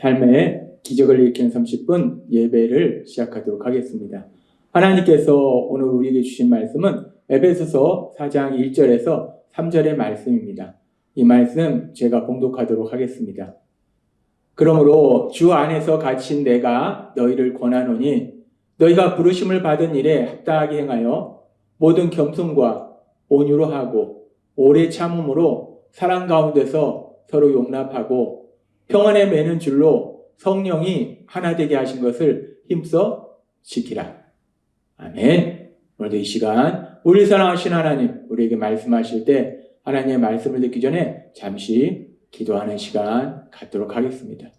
삶의 기적을 일으키는 30분 예배를 시작하도록 하겠습니다. 하나님께서 오늘 우리에게 주신 말씀은 에베소서 4장 1절에서 3절의 말씀입니다. 이 말씀 제가 봉독하도록 하겠습니다. 그러므로 주 안에서 갇힌 내가 너희를 권하노니 너희가 부르심을 받은 일에 합당하게 행하여 모든 겸손과 온유로 하고 오래 참음으로 사랑 가운데서 서로 용납하고 평안에 매는 줄로 성령이 하나 되게 하신 것을 힘써 지키라. 아멘. 오늘도 이 시간 우리 사랑하신 하나님 우리에게 말씀하실 때 하나님의 말씀을 듣기 전에 잠시 기도하는 시간 갖도록 하겠습니다.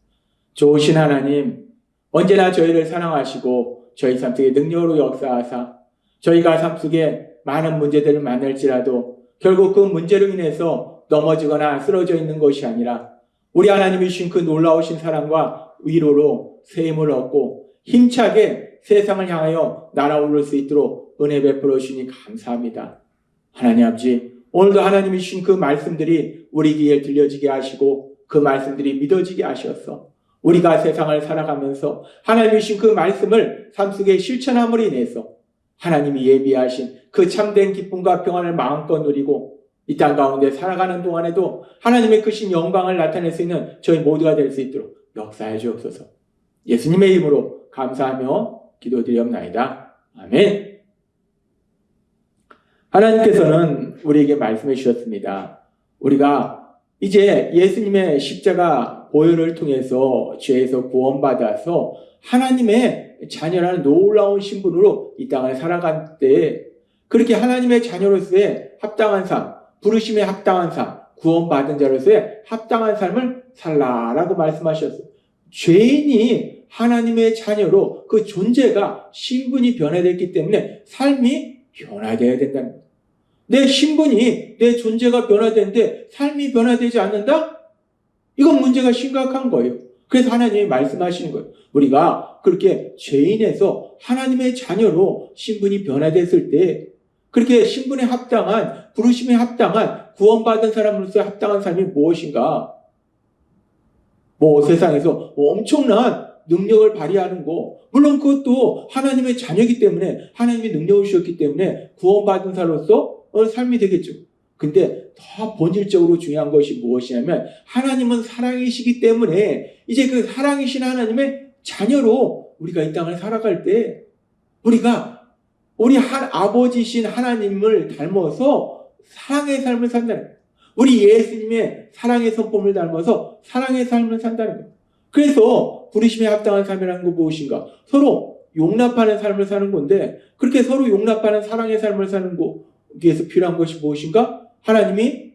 좋으신 하나님, 언제나 저희를 사랑하시고 저희 삶 속에 능력으로 역사하사 저희가 삶 속에 많은 문제들을 만날지라도 결국 그 문제로 인해서 넘어지거나 쓰러져 있는 것이 아니라 우리 하나님이 주신 그 놀라우신 사랑과 위로로 새 힘을 얻고 힘차게 세상을 향하여 날아오를 수 있도록 은혜 베풀어 주시니 감사합니다. 하나님 아버지, 오늘도 하나님이 주신 그 말씀들이 우리 귀에 들려지게 하시고 그 말씀들이 믿어지게 하셔서 우리가 세상을 살아가면서 하나님이 주신 그 말씀을 삶 속에 실천함으로 인해서 하나님이 예비하신 그 참된 기쁨과 평안을 마음껏 누리고 이 땅 가운데 살아가는 동안에도 하나님의 크신 영광을 나타낼 수 있는 저희 모두가 될 수 있도록 역사해 주옵소서. 예수님의 이름으로 감사하며 기도드리옵나이다. 아멘. 하나님께서는 우리에게 말씀해 주셨습니다. 우리가 이제 예수님의 십자가 보혈을 통해서 죄에서 구원받아서 하나님의 자녀라는 놀라운 신분으로 이 땅을 살아갈 때 그렇게 하나님의 자녀로서의 합당한 삶, 부르심에 합당한 삶, 구원받은 자로서의 합당한 삶을 살라라고 말씀하셨어요. 죄인이 하나님의 자녀로 그 존재가 신분이 변화됐기 때문에 삶이 변화되어야 된다는 거예요. 내 신분이, 내 존재가 변화되는데 삶이 변화되지 않는다? 이건 문제가 심각한 거예요. 그래서 하나님이 말씀하시는 거예요. 우리가 그렇게 죄인에서 하나님의 자녀로 신분이 변화됐을 때 그렇게 신분에 합당한, 부르심에 합당한, 구원받은 사람으로서 합당한 삶이 무엇인가? 세상에서 엄청난 능력을 발휘하는 거. 물론 그것도 하나님의 자녀이기 때문에 하나님이 능력을 주셨기 때문에 구원받은 사람으로서 삶이 되겠죠. 근데 더 본질적으로 중요한 것이 무엇이냐면 하나님은 사랑이시기 때문에 이제 그 사랑이신 하나님의 자녀로 우리가 이 땅을 살아갈 때 우리가 우리 아버지신 하나님을 닮아서 사랑의 삶을 산다는 거예요. 우리 예수님의 사랑의 성품을 닮아서 사랑의 삶을 산다는 거예요. 그래서 부르심에 합당한 삶이라는 건 무엇인가? 서로 용납하는 삶을 사는 건데 그렇게 서로 용납하는 사랑의 삶을 사는 거기에서 필요한 것이 무엇인가? 하나님이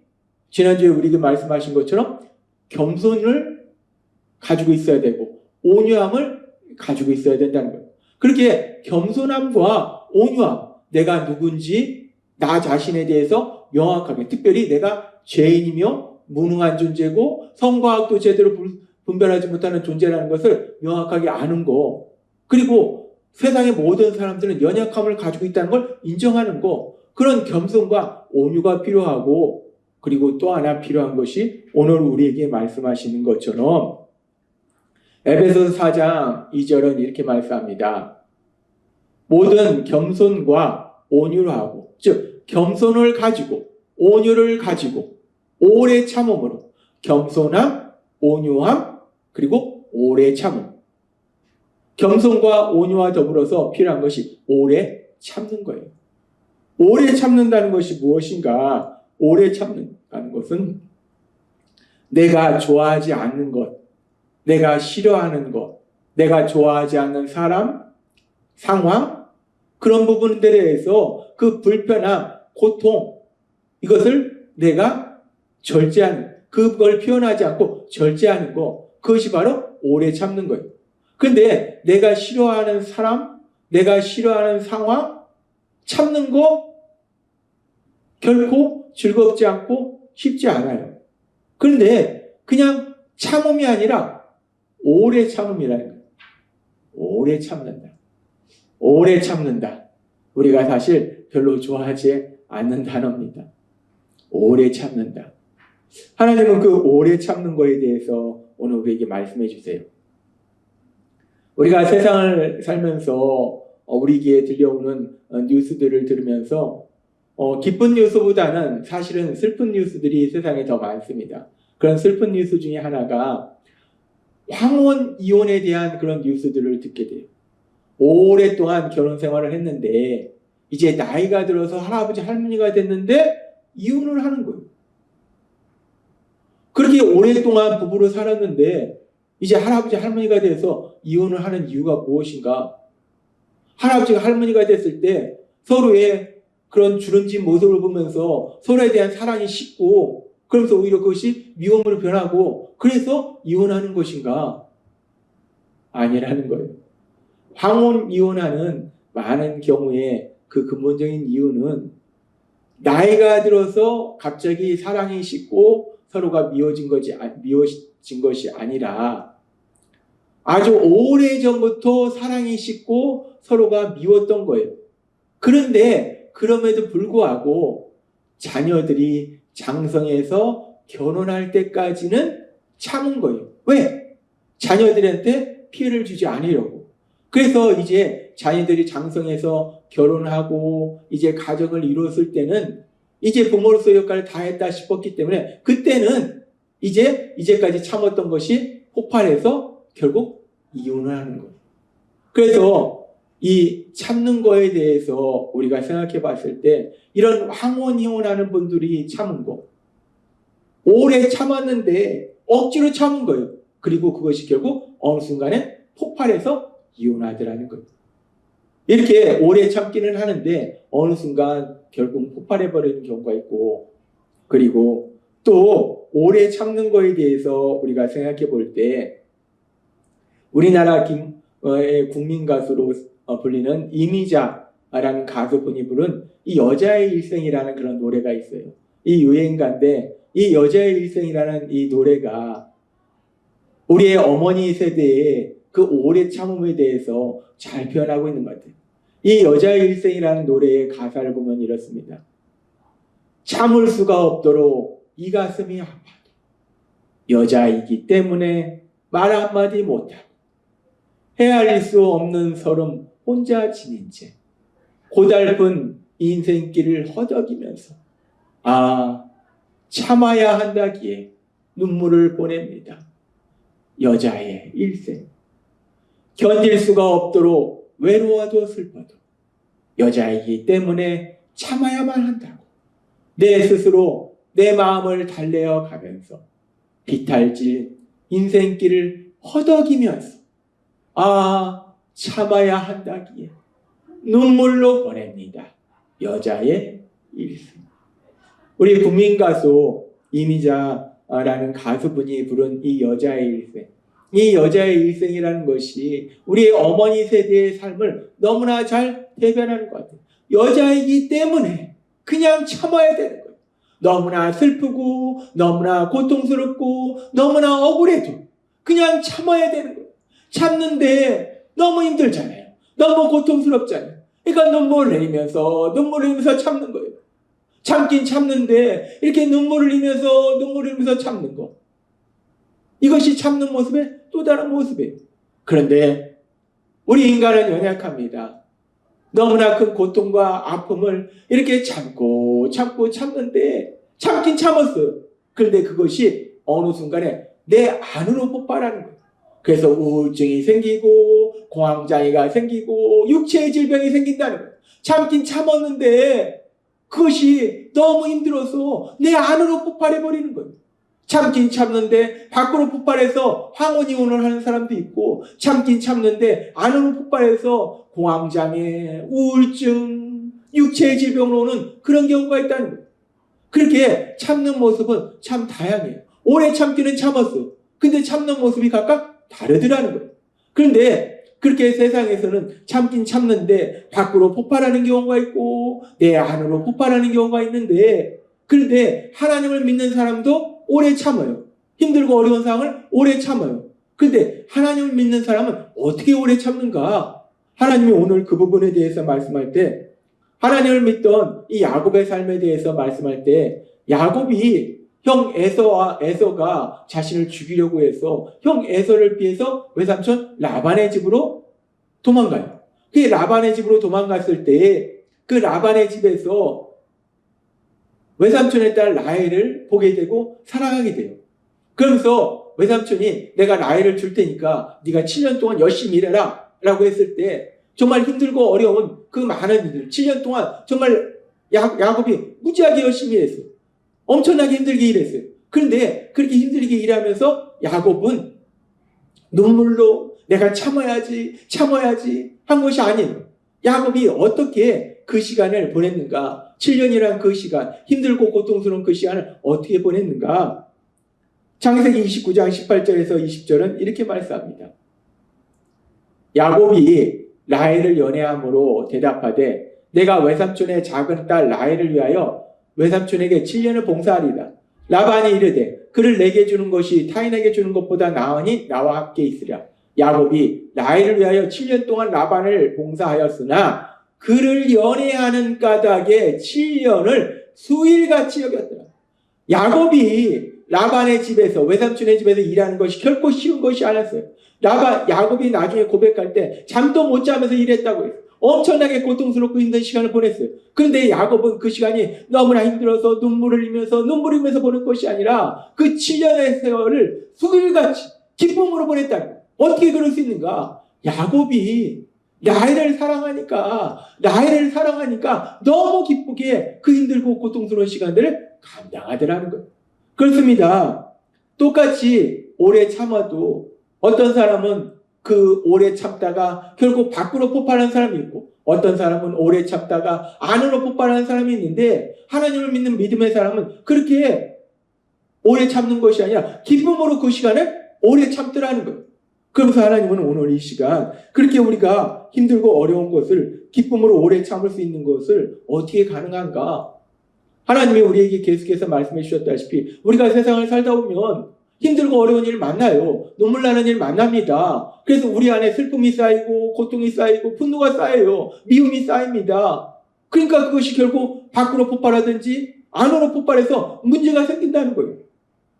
지난주에 우리에게 말씀하신 것처럼 겸손을 가지고 있어야 되고 온유함을 가지고 있어야 된다는 거예요. 그렇게 겸손함과 온유함, 내가 누군지 나 자신에 대해서 명확하게, 특별히 내가 죄인이며 무능한 존재고 성과학도 제대로 분별하지 못하는 존재라는 것을 명확하게 아는 거, 그리고 세상의 모든 사람들은 연약함을 가지고 있다는 걸 인정하는 거, 그런 겸손과 온유가 필요하고, 그리고 또 하나 필요한 것이 오늘 우리에게 말씀하시는 것처럼 에베소서 4장 2절은 이렇게 말씀합니다. 모든 겸손과 온유를 하고, 즉 겸손을 가지고 온유를 가지고 오래 참음으로, 겸손함, 온유함, 그리고 오래 참음. 겸손과 온유와 더불어서 필요한 것이 오래 참는 거예요. 오래 참는다는 것이 무엇인가? 오래 참는다는 것은 내가 좋아하지 않는 것, 내가 싫어하는 것, 내가 좋아하지 않는 사람, 상황, 그런 부분들에 대해서 그 불편함, 고통, 이것을 내가 절제하는, 그걸 표현하지 않고 절제하는 거, 그것이 바로 오래 참는 거예요. 그런데 내가 싫어하는 사람, 내가 싫어하는 상황, 참는 거 결코 즐겁지 않고 쉽지 않아요. 그런데 그냥 참음이 아니라 오래 참음이라는 거예요. 오래 참는다. 오래 참는다. 우리가 사실 별로 좋아하지 않는 단어입니다. 오래 참는다. 하나님은 그 오래 참는 거에 대해서 오늘 우리에게 말씀해 주세요. 우리가 세상을 살면서 우리 귀에 들려오는 뉴스들을 들으면서 기쁜 뉴스보다는 사실은 슬픈 뉴스들이 세상에 더 많습니다. 그런 슬픈 뉴스 중에 하나가 황혼 이혼에 대한 그런 뉴스들을 듣게 돼요. 오랫동안 결혼 생활을 했는데 이제 나이가 들어서 할아버지 할머니가 됐는데 이혼을 하는 거예요. 그렇게 오랫동안 부부로 살았는데 이제 할아버지 할머니가 돼서 이혼을 하는 이유가 무엇인가? 할아버지가 할머니가 됐을 때 서로의 그런 주름진 모습을 보면서 서로에 대한 사랑이 식고 그러면서 오히려 그것이 미움으로 변하고 그래서 이혼하는 것인가? 아니라는 거예요. 황혼 이혼하는 많은 경우에 그 근본적인 이유는 나이가 들어서 갑자기 사랑이 식고 서로가 미워진 것이 아니라 아주 오래전부터 사랑이 식고 서로가 미웠던 거예요. 그런데 그럼에도 불구하고 자녀들이 장성해서 결혼할 때까지는 참은 거예요. 왜? 자녀들한테 피해를 주지 않으려고. 그래서 이제 자녀들이 장성해서 결혼하고 이제 가정을 이루었을 때는 이제 부모로서 역할을 다 했다 싶었기 때문에 그때는 이제까지 참았던 것이 폭발해서 결국 이혼을 하는 거예요. 그래서 이 참는 거에 대해서 우리가 생각해 봤을 때 이런 황혼 이혼하는 분들이 참은 거 오래 참았는데 억지로 참은 거예요. 그리고 그것이 결국 어느 순간에 폭발해서 이혼하더라는 거예요. 이렇게 오래 참기는 하는데 어느 순간 결국 폭발해버리는 경우가 있고 그리고 또 오래 참는 거에 대해서 우리가 생각해 볼 때 우리나라 국민 가수로 불리는 이미자라는 가수분이 부른 이 여자의 일생이라는 그런 노래가 있어요. 이 유행가인데 이 여자의 일생이라는 이 노래가 우리의 어머니 세대의 그 오래 참음에 대해서 잘 표현하고 있는 것 같아요. 이 여자의 일생이라는 노래의 가사를 보면 이렇습니다. 참을 수가 없도록 이 가슴이 아파도 여자이기 때문에 말 한마디 못하고 헤아릴 수 없는 서름 혼자 지닌 채 고달픈 인생길을 허덕이면서 참아야 한다기에 눈물을 보냅니다. 여자의 일생. 견딜 수가 없도록 외로워도 슬퍼도 여자이기 때문에 참아야만 한다고 내 스스로 내 마음을 달래어 가면서 비탈질 인생길을 허덕이면서 참아야 한다기에 눈물로 보냅니다. 여자의 일생. 우리 국민가수 이미자라는 가수분이 부른 이 여자의 일생. 이 여자의 일생이라는 것이 우리의 어머니 세대의 삶을 너무나 잘 대변하는 것 같아요. 여자이기 때문에 그냥 참아야 되는 거예요. 너무나 슬프고 너무나 고통스럽고 너무나 억울해도 그냥 참아야 되는 거예요. 참는데 너무 힘들잖아요. 너무 고통스럽잖아요. 그러니까 눈물을 흘리면서 참는 거예요. 참긴 참는데 이렇게 눈물을 흘리면서 참는 거. 이것이 참는 모습의 또 다른 모습이에요. 그런데 우리 인간은 연약합니다. 너무나 큰 고통과 아픔을 이렇게 참고 참는데 참긴 참았어요. 그런데 그것이 어느 순간에 내 안으로 폭발하는 거예요. 그래서 우울증이 생기고 공황장애가 생기고 육체의 질병이 생긴다는 거예요. 참긴 참았는데 그것이 너무 힘들어서 내 안으로 폭발해버리는 거예요. 참긴 참는데 밖으로 폭발해서 황혼이혼을 하는 사람도 있고 참긴 참는데 안으로 폭발해서 공황장애, 우울증, 육체의 질병으로 오는 그런 경우가 있다는 거예요. 그렇게 참는 모습은 참 다양해요. 오래 참기는 참았어. 근데 참는 모습이 각각 다르더라는 거예요. 그런데 그렇게 세상에서는 참긴 참는데 밖으로 폭발하는 경우가 있고 내 안으로 폭발하는 경우가 있는데 그런데 하나님을 믿는 사람도 오래 참아요. 힘들고 어려운 상황을 오래 참아요. 그런데 하나님을 믿는 사람은 어떻게 오래 참는가? 하나님이 오늘 그 부분에 대해서 말씀할 때 하나님을 믿던 이 야곱의 삶에 대해서 말씀할 때 야곱이 형 에서가 자신을 죽이려고 해서 형 에서를 피해서 외삼촌 라반의 집으로 도망가요. 그 라반의 집으로 도망갔을 때 그 라반의 집에서 외삼촌의 딸 라헬을 보게 되고 사랑하게 돼요. 그러면서 외삼촌이 내가 라헬을 줄 테니까 네가 7년 동안 열심히 일해라 라고 했을 때 정말 힘들고 어려운 그 많은 일들 7년 동안 정말 야곱이 무지하게 열심히 일했어요. 엄청나게 힘들게 일했어요. 그런데 그렇게 힘들게 일하면서 야곱은 눈물로 내가 참아야지 한 것이 아니에요. 야곱이 어떻게 그 시간을 보냈는가? 7년이란 그 시간, 힘들고 고통스러운 그 시간을 어떻게 보냈는가? 창세기 29장 18절에서 20절은 이렇게 말씀합니다. 야곱이 라헬을 연애함으로 대답하되 내가 외삼촌의 작은 딸 라헬을 위하여 외삼촌에게 7년을 봉사하리다. 라반이 이르되 그를 내게 주는 것이 타인에게 주는 것보다 나으니 나와 함께 있으랴. 야곱이 라헬을 위하여 7년 동안 라반을 봉사하였으나 그를 연애하는 까닭에 7년을 수일같이 여겼더라. 야곱이 라반의 집에서 외삼촌의 집에서 일하는 것이 결코 쉬운 것이 아니었어요. 야곱이 나중에 고백할 때 잠도 못 자면서 일했다고 했어요. 엄청나게 고통스럽고 힘든 시간을 보냈어요. 그런데 야곱은 그 시간이 너무나 힘들어서 눈물을 흘리면서 보는 것이 아니라 그 7년의 세월을 수일같이 기쁨으로 보냈다는 거예요. 어떻게 그럴 수 있는가? 야곱이 라헬을 사랑하니까 너무 기쁘게 그 힘들고 고통스러운 시간들을 감당하더라는 거예요. 그렇습니다. 똑같이 오래 참아도 어떤 사람은 그 오래 참다가 결국 밖으로 폭발하는 사람이 있고 어떤 사람은 오래 참다가 안으로 폭발하는 사람이 있는데 하나님을 믿는 믿음의 사람은 그렇게 오래 참는 것이 아니라 기쁨으로 그 시간을 오래 참더라는 거예요. 그러면서 하나님은 오늘 이 시간 그렇게 우리가 힘들고 어려운 것을 기쁨으로 오래 참을 수 있는 것을 어떻게 가능한가? 하나님이 우리에게 계속해서 말씀해 주셨다시피 우리가 세상을 살다 보면 힘들고 어려운 일 만나요. 눈물 나는 일 만납니다. 그래서 우리 안에 슬픔이 쌓이고 고통이 쌓이고 분노가 쌓여요. 미움이 쌓입니다. 그러니까 그것이 결국 밖으로 폭발하든지 안으로 폭발해서 문제가 생긴다는 거예요.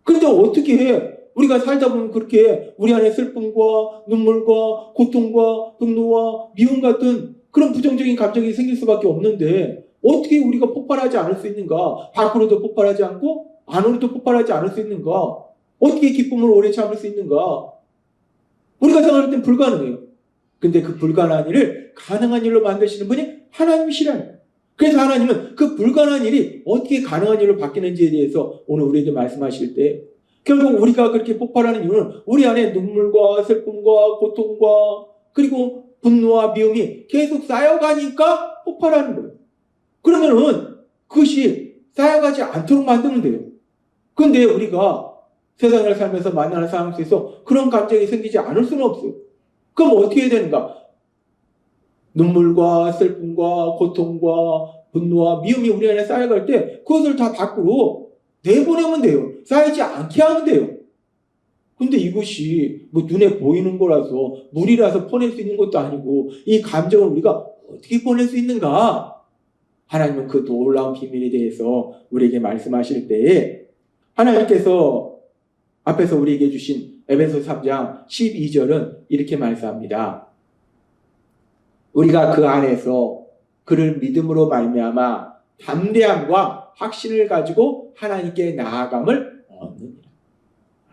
그런데 어떻게 해? 우리가 살다 보면 그렇게 우리 안에 슬픔과 눈물과 고통과 분노와 미움 같은 그런 부정적인 감정이 생길 수밖에 없는데 어떻게 우리가 폭발하지 않을 수 있는가? 밖으로도 폭발하지 않고 안으로도 폭발하지 않을 수 있는가? 어떻게 기쁨을 오래 참을 수 있는가? 우리가 생각할 땐 불가능해요. 근데 그 불가능한 일을 가능한 일로 만드시는 분이 하나님이시라는 거예요. 그래서 하나님은 그 불가능한 일이 어떻게 가능한 일로 바뀌는지에 대해서 오늘 우리에게 말씀하실 때 결국 우리가 그렇게 폭발하는 이유는 우리 안에 눈물과 슬픔과 고통과 그리고 분노와 미움이 계속 쌓여가니까 폭발하는 거예요. 그러면은 그것이 쌓여가지 않도록 만들면 돼요. 그런데 우리가 세상을 살면서 만나는 상황 속에서 그런 감정이 생기지 않을 수는 없어요. 그럼 어떻게 해야 되는가? 눈물과 슬픔과 고통과 분노와 미움이 우리 안에 쌓여갈 때 그것을 다 밖으로 내보내면 돼요. 쌓이지 않게 하면 돼요. 근데 이것이 뭐 눈에 보이는 거라서 물이라서 퍼낼 수 있는 것도 아니고 이 감정을 우리가 어떻게 퍼낼 수 있는가? 하나님은 그 놀라운 비밀에 대해서 우리에게 말씀하실 때에 하나님께서 앞에서 우리에게 주신 에베소 3장 12절은 이렇게 말씀합니다. 우리가 그 안에서 그를 믿음으로 말미암아 담대함과 확신을 가지고 하나님께 나아감을 얻느니라.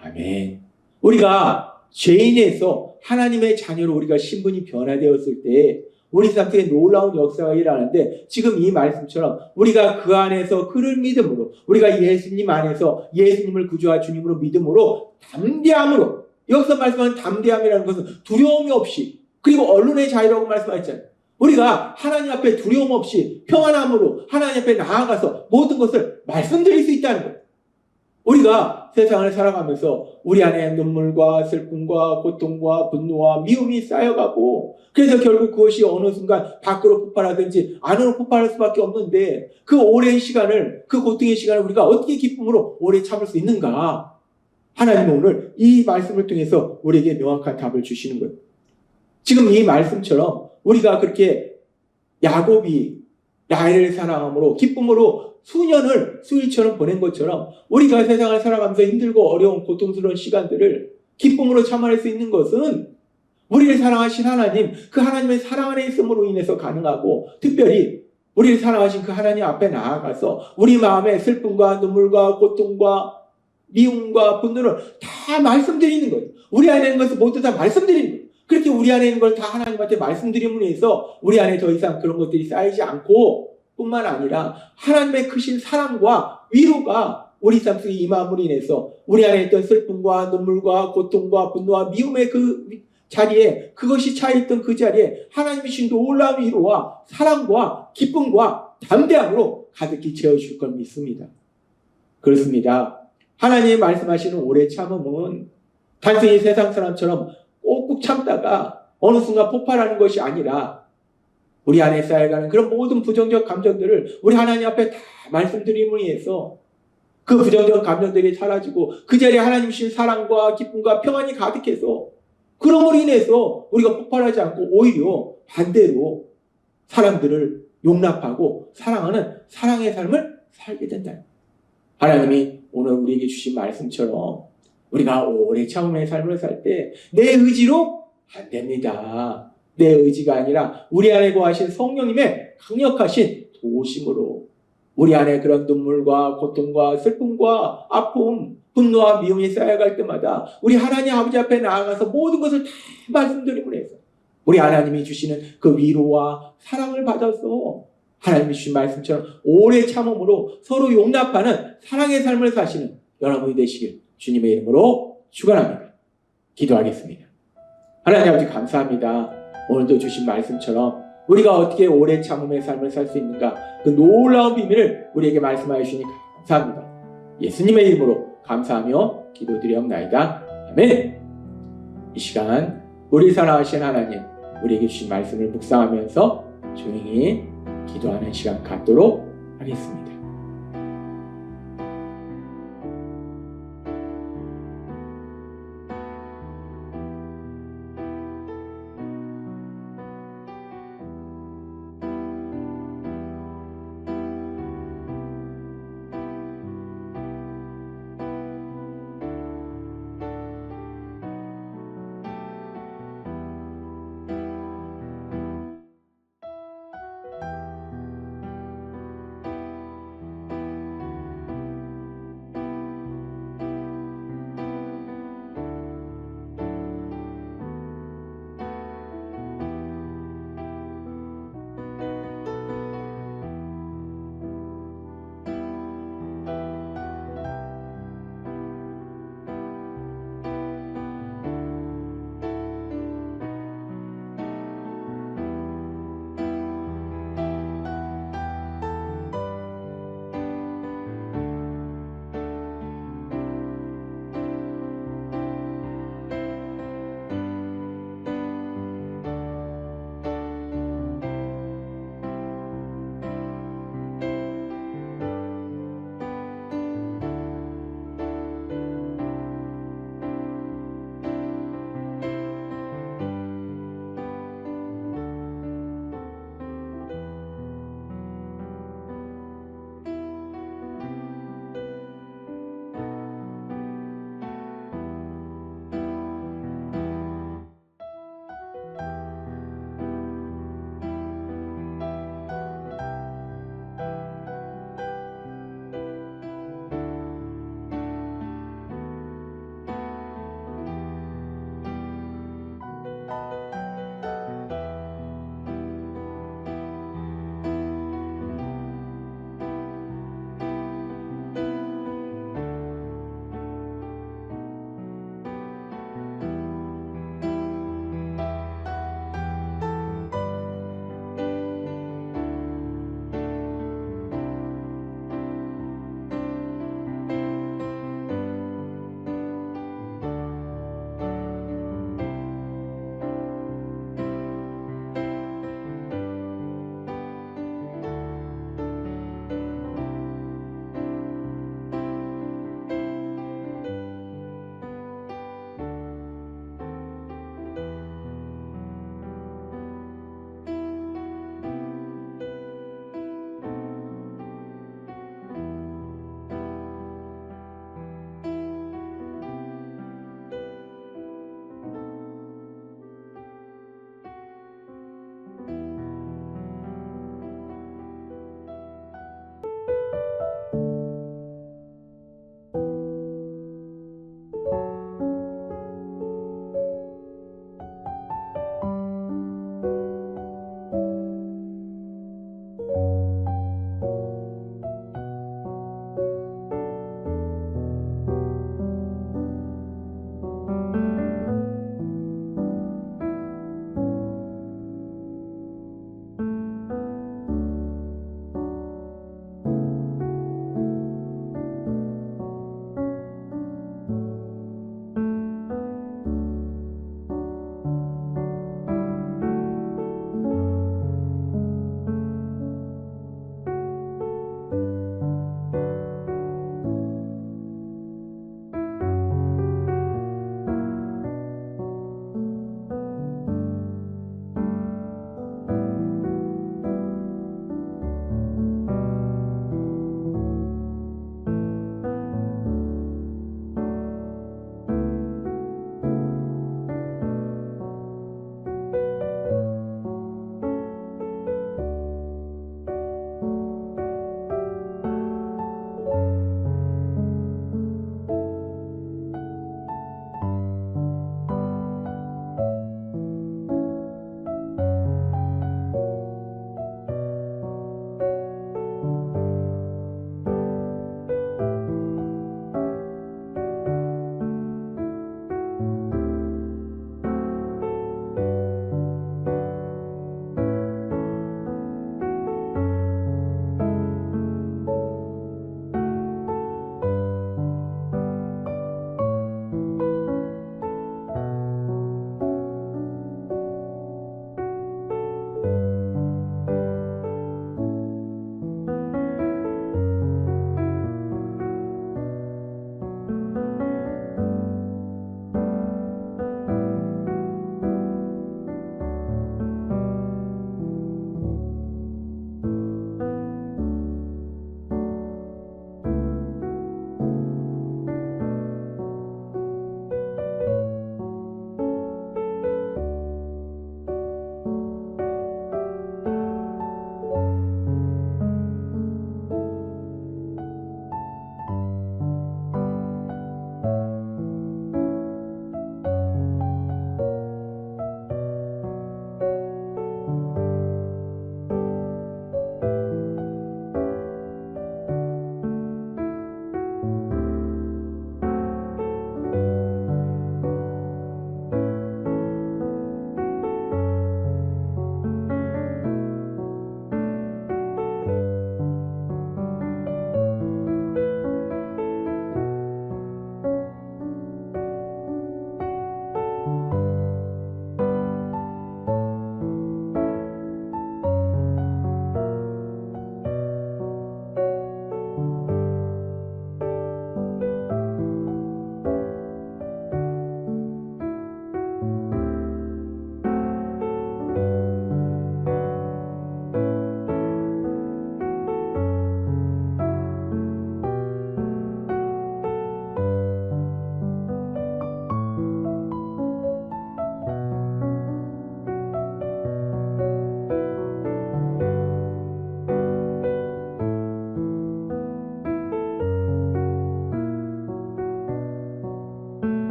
아멘. 우리가 죄인에서 하나님의 자녀로 우리가 신분이 변화되었을 때 우리 상태에 놀라운 역사가 일어나는데 지금 이 말씀처럼 우리가 그 안에서 그를 믿음으로 우리가 예수님 안에서 예수님을 구주와 주님으로 믿음으로 담대함으로 여기서 말씀하는 담대함이라는 것은 두려움이 없이 그리고 언론의 자유라고 말씀하셨잖아요. 우리가 하나님 앞에 두려움 없이 평안함으로 하나님 앞에 나아가서 모든 것을 말씀드릴 수 있다는 거예요. 우리가 세상을 살아가면서 우리 안에 눈물과 슬픔과 고통과 분노와 미움이 쌓여가고 그래서 결국 그것이 어느 순간 밖으로 폭발하든지 안으로 폭발할 수밖에 없는데 그 오랜 시간을 그 고통의 시간을 우리가 어떻게 기쁨으로 오래 참을 수 있는가? 하나님은 오늘 이 말씀을 통해서 우리에게 명확한 답을 주시는 거예요. 지금 이 말씀처럼 우리가 그렇게 야곱이 라헬을 사랑함으로 기쁨으로 수년을 수일처럼 보낸 것처럼 우리가 세상을 살아가면서 힘들고 어려운 고통스러운 시간들을 기쁨으로 참아낼 수 있는 것은 우리를 사랑하신 하나님, 그 하나님의 사랑 안에 있음으로 인해서 가능하고, 특별히 우리를 사랑하신 그 하나님 앞에 나아가서 우리 마음의 슬픔과 눈물과 고통과 미움과 분노를 다 말씀드리는 거예요. 우리 안에 있는 것을 모두 다 말씀드리는 거예요. 그렇게 우리 안에 있는 걸 다 하나님한테 말씀드림으로 해서 우리 안에 더 이상 그런 것들이 쌓이지 않고, 뿐만 아니라 하나님의 크신 사랑과 위로가 우리 삶 속에 임함으로 인해서 우리 안에 있던 슬픔과 눈물과 고통과 분노와 미움의 그 자리에, 그것이 차있던 그 자리에 하나님이 주신 놀라운 위로와 사랑과 기쁨과 담대함으로 가득히 채워줄 걸 믿습니다. 그렇습니다. 하나님이 말씀하시는 오래 참음은 단순히 세상 사람처럼 꾹꾹 참다가 어느 순간 폭발하는 것이 아니라, 우리 안에 쌓여가는 그런 모든 부정적 감정들을 우리 하나님 앞에 다 말씀드림으로 인해서 그 부정적 감정들이 사라지고 그 자리에 하나님 주신 사랑과 기쁨과 평안이 가득해서, 그럼으로 인해서 우리가 폭발하지 않고 오히려 반대로 사람들을 용납하고 사랑하는 사랑의 삶을 살게 된다. 하나님이 오늘 우리에게 주신 말씀처럼 우리가 오래 참음의 삶을 살 때 내 의지로 안 됩니다. 내 의지가 아니라 우리 안에 거하신 성령님의 강력하신 도우심으로 우리 안에 그런 눈물과 고통과 슬픔과 아픔, 분노와 미움이 쌓여갈 때마다 우리 하나님 아버지 앞에 나아가서 모든 것을 다 말씀드림으로 해서 우리 하나님이 주시는 그 위로와 사랑을 받아서 하나님이 주신 말씀처럼 오래 참음으로 서로 용납하는 사랑의 삶을 사시는 여러분이 되시길 주님의 이름으로 축원합니다. 기도하겠습니다. 하나님 아버지 감사합니다. 오늘도 주신 말씀처럼 우리가 어떻게 오래 참음의 삶을 살 수 있는가, 그 놀라운 비밀을 우리에게 말씀하여 주시니 감사합니다. 예수님의 이름으로 감사하며 기도드리옵나이다. 아멘. 이 시간 우리 사랑하신 하나님, 우리에게 주신 말씀을 묵상하면서 조용히 기도하는 시간 갖도록 하겠습니다.